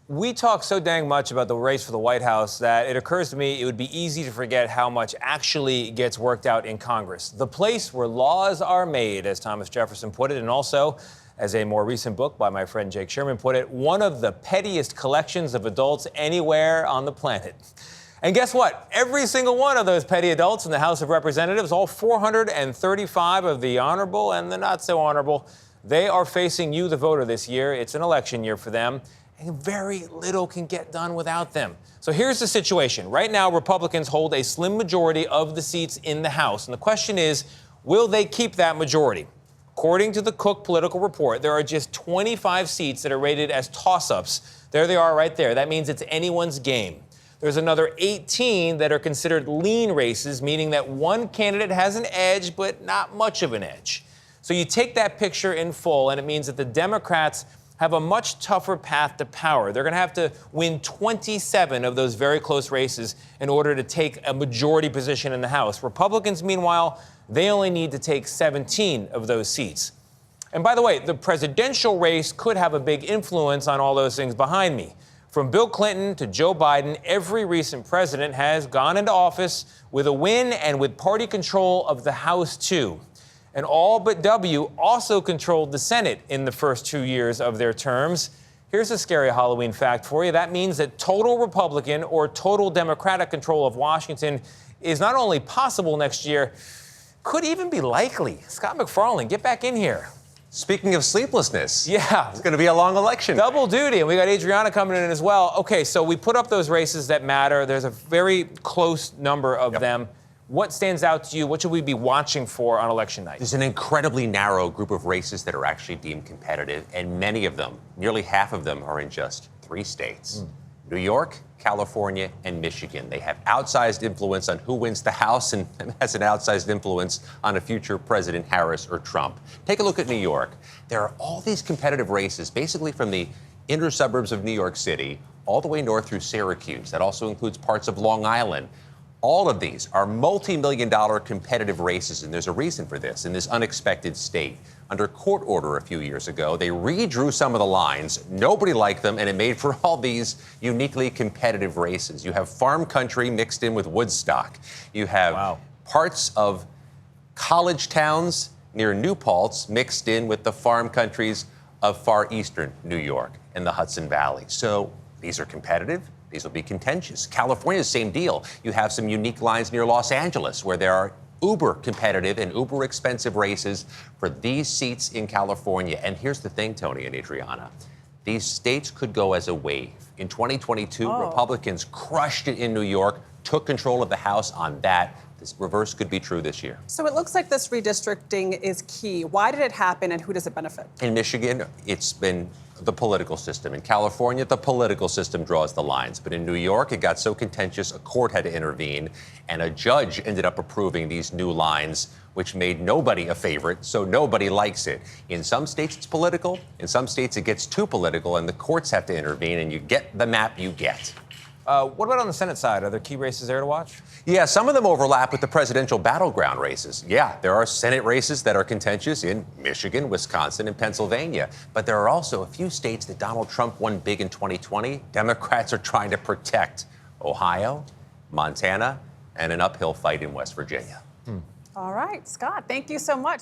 We talk so dang much about the race for the White House that it occurs to me it would be easy to forget how much actually gets worked out in Congress. The place where laws are made, as Thomas Jefferson put it, and also, as a more recent book by my friend Jake Sherman put it, one of the pettiest collections of adults anywhere on the planet. And guess what? Every single one of those petty adults in the House of Representatives, all 435 of the honorable and the not so honorable, they are facing you, the voter, this year. It's an election year for them. And very little can get done without them. So here's the situation. Right now, Republicans hold a slim majority of the seats in the House. And the question is, will they keep that majority? According to the Cook Political Report, there are just 25 seats that are rated as toss-ups. There they are right there. That means it's anyone's game. There's another 18 that are considered lean races, meaning that one candidate has an edge, but not much of an edge. So you take that picture in full, and it means that the Democrats have a much tougher path to power. They're going to have to win 27 of those very close races in order to take a majority position in the House. Republicans, meanwhile, they only need to take 17 of those seats. And by the way, the presidential race could have a big influence on all those things behind me. From Bill Clinton to Joe Biden, every recent president has gone into office with a win and with party control of the House, too. And all but W also controlled the Senate in the first 2 years of their terms. Here's a scary Halloween fact for you. That means that total Republican or total Democratic control of Washington is not only possible next year, could even be likely. Scott MacFarlane, get back in here. Speaking of sleeplessness. Yeah. It's going to be a long election. Double duty. And we got Adriana coming in as well. Okay, so we put up those races that matter. There's a very close number of them. What stands out to you? What should we be watching for on election night? There's an incredibly narrow group of races that are actually deemed competitive, and many of them, nearly half of them, are in just 3 states. New York, California, and Michigan. They have outsized influence on who wins the House and has an outsized influence on a future President Harris or Trump. Take a look at New York. There are all these competitive races, basically from the inner suburbs of New York City all the way north through Syracuse. That also includes parts of Long Island. All of these are multi-million-dollar competitive races, and there's a reason for this in this unexpected state. Under court order a few years ago, they redrew some of the lines. Nobody liked them, and it made for all these uniquely competitive races. You have farm country mixed in with Woodstock. You have parts of college towns near New Paltz mixed in with the farm countries of far eastern New York and the Hudson Valley. So these are competitive. These will be contentious. California, same deal. You have some unique lines near Los Angeles where there are uber competitive and uber expensive races for these seats in California. And here's the thing, Tony and Adriana. These states could go as a wave. In 2022, Republicans crushed it in New York, took control of the House on that. This reverse could be true this year. So it looks like this redistricting is key. Why did it happen, and who does it benefit? In Michigan, it's been the political system. In California, the political system draws the lines. But in New York, it got so contentious, a court had to intervene, and a judge ended up approving these new lines, which made nobody a favorite, so nobody likes it. In some states, it's political. In some states, it gets too political, and the courts have to intervene, and you get the map you get. What about on the Senate side? Are there key races there to watch? Yeah, some of them overlap with the presidential battleground races. Yeah, there are Senate races that are contentious in Michigan, Wisconsin, and Pennsylvania. But there are also a few states that Donald Trump won big in 2020. Democrats are trying to protect: Ohio, Montana, and an uphill fight in West Virginia. All right, Scott, thank you so much.